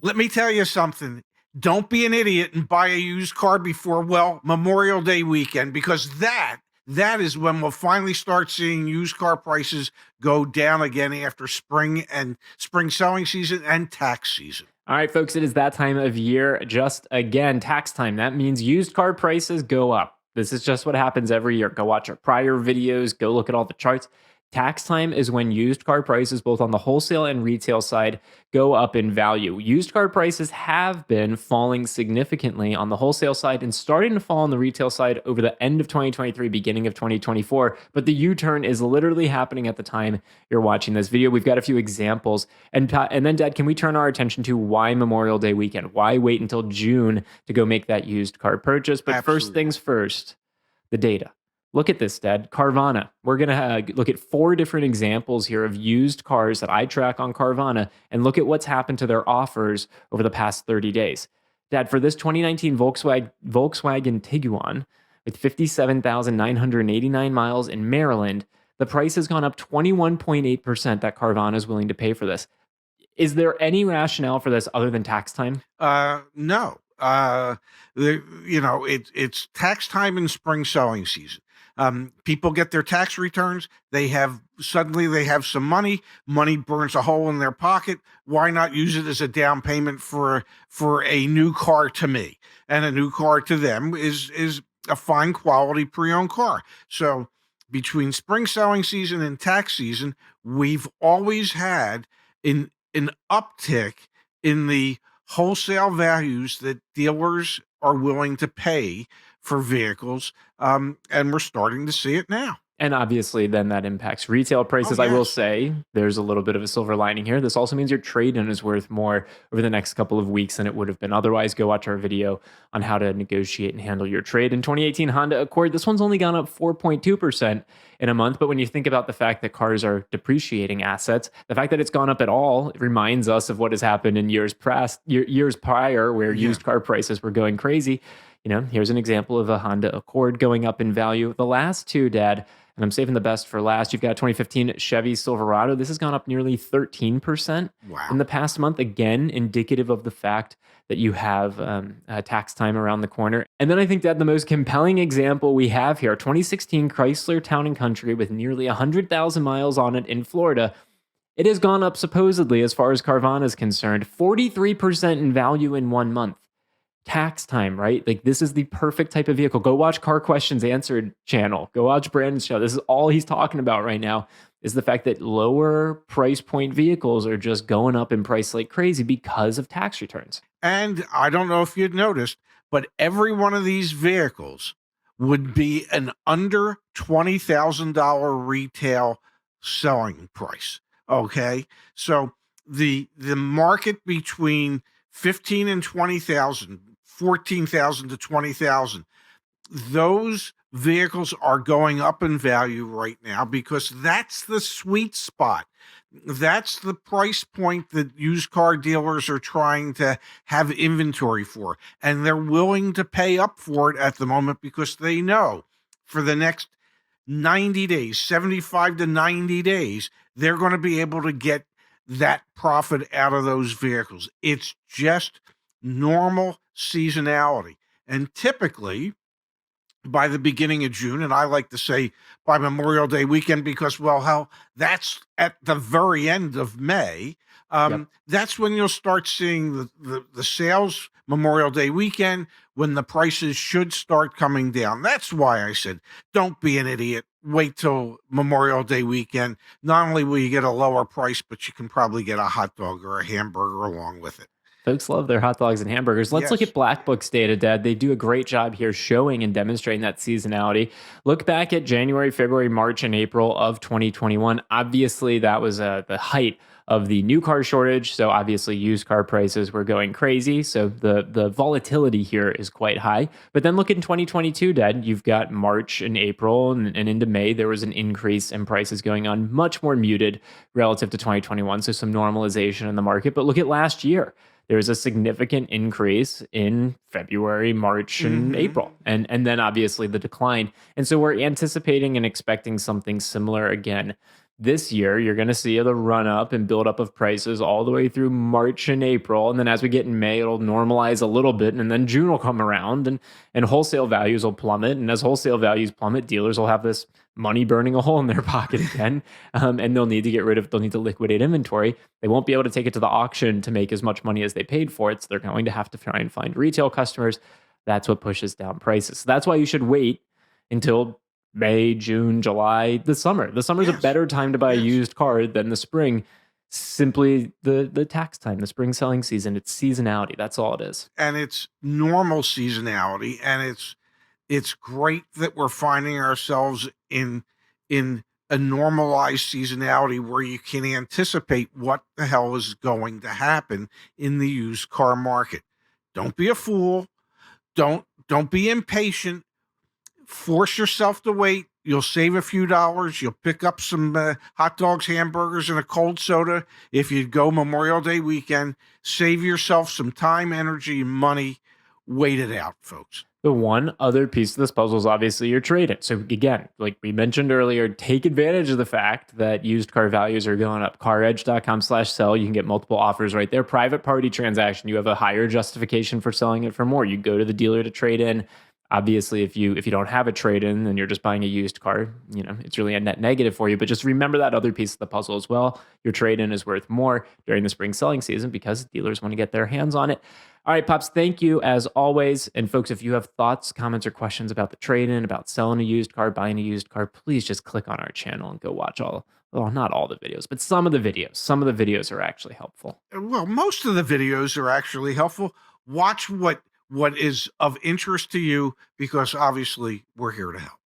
Let me tell you something. Don't be an idiot and buy a used car before, well, Memorial Day weekend, because that is when we'll finally start seeing used car prices go down again after spring selling season and tax season. All right, folks, it is that time of year. Just again, tax time. That means used car prices go up. This is just what happens every year. Go watch our prior videos, go look at all the charts. Tax time is when used car prices, both on the wholesale and retail side, go up in value. Used car prices have been falling significantly on the wholesale side and starting to fall on the retail side over the end of 2023, beginning of 2024. But the U-turn is literally happening at the time you're watching this video. We've got a few examples. And then, Dad, can we turn our attention to why Memorial Day weekend? Why wait until June to go make that used car purchase? But Absolutely. First things first, the data. Look at this, Dad. Carvana. We're going to look at 4 different examples here of used cars that I track on Carvana and look at what's happened to their offers over the past 30 days. Dad, for this 2019 Volkswagen Tiguan with 57,989 miles in Maryland, the price has gone up 21.8% that Carvana is willing to pay for this. Is there any rationale for this other than tax time? No. It's tax time and spring selling season. People get their tax returns. They have some money. Money burns a hole in their pocket. Why not use it as a down payment for a new car to me? And a new car to them is a fine quality pre-owned car. So between spring selling season and tax season, we've always had an uptick in the wholesale values that dealers are willing to pay for vehicles, and we're starting to see it now. And obviously, then that impacts retail prices. Oh, yes. I will say there's a little bit of a silver lining here. This also means your trade-in is worth more over the next couple of weeks than it would have been otherwise. Go watch our video on how to negotiate and handle your trade. In 2018 Honda Accord, this one's only gone up 4.2% in a month. But when you think about the fact that cars are depreciating assets, the fact that it's gone up at all, it reminds us of what has happened in years prior, where used car prices were going crazy. Here's an example of a Honda Accord going up in value. The last two, Dad, and I'm saving the best for last. You've got a 2015 Chevy Silverado. This has gone up nearly 13% in the past month. Again, indicative of the fact that you have tax time around the corner. And then I think, Dad, the most compelling example we have here, 2016 Chrysler Town & Country with nearly 100,000 miles on it in Florida. It has gone up supposedly, as far as Carvana is concerned, 43% in value in 1 month. Tax time, right? Like, this is the perfect type of vehicle. Go watch Car Questions Answered channel. Go watch Brandon's show. This is all he's talking about right now, is the fact that lower price point vehicles are just going up in price like crazy because of tax returns. And I don't know if you'd noticed, but every one of these vehicles would be an under $20,000 retail selling price. Okay. So the market between 15 and 20,000, 14,000 to 20,000, those vehicles are going up in value right now because that's the sweet spot. That's the price point that used car dealers are trying to have inventory for. And they're willing to pay up for it at the moment because they know for the next 90 days, 75 to 90 days, they're going to be able to get that profit out of those vehicles. It's just normal seasonality. And typically by the beginning of June, and I like to say by Memorial Day weekend because, well, hell, that's at the very end of May. That's when you'll start seeing the sales Memorial Day weekend, when the prices should start coming down. That's why I said, don't be an idiot. Wait till Memorial Day weekend. Not only will you get a lower price, but you can probably get a hot dog or a hamburger along with it. Folks love their hot dogs and hamburgers. Let's look at Black Book's data, Dad. They do a great job here showing and demonstrating that seasonality. Look back at January, February, March, and April of 2021. Obviously, that was the height of the new car shortage. So obviously used car prices were going crazy. So the volatility here is quite high. But then look in 2022, Dad, you've got March and April and into May, there was an increase in prices going on, much more muted relative to 2021. So some normalization in the market. But look at last year. There was a significant increase in February, March, and April, and then obviously the decline. And so we're anticipating and expecting something similar again This year, you're going to see the run up and build up of prices all the way through March and April. And then as we get in May, it'll normalize a little bit. And then June will come around and wholesale values will plummet. And as wholesale values plummet, dealers will have this money burning a hole in their pocket again. And they'll need to liquidate inventory. They won't be able to take it to the auction to make as much money as they paid for it. So they're going to have to try and find retail customers. That's what pushes down prices. So that's why you should wait until May, June, July, the summer. The summer's a better time to buy a used car than the spring. Simply the tax time, the spring selling season. It's seasonality. That's all it is. And it's normal seasonality, and it's great that we're finding ourselves in a normalized seasonality where you can anticipate what the hell is going to happen in the used car market. Don't be a fool. Don't be impatient. Force yourself to wait. You'll save a few dollars. You'll pick up some hot dogs, hamburgers, and a cold soda if you go Memorial Day weekend. Save yourself some time, energy, and money. Wait it out, folks. The one other piece of this puzzle is obviously your trade-in. So again, like we mentioned earlier, take advantage of the fact that used car values are going up. CarEdge.com/sell. You can get multiple offers right there. Private party transaction. You have a higher justification for selling it for more. You go to the dealer to trade in. Obviously, if you don't have a trade-in and you're just buying a used car, it's really a net negative for you. But just remember that other piece of the puzzle as well. Your trade-in is worth more during the spring selling season because dealers want to get their hands on it. All right, Pops, thank you as always. And folks, if you have thoughts, comments, or questions about the trade-in, about selling a used car, buying a used car, please just click on our channel and go watch not all the videos, but some of the videos. Some of the videos are actually helpful. Well, most of the videos are actually helpful. Watch what is of interest to you, because obviously we're here to help.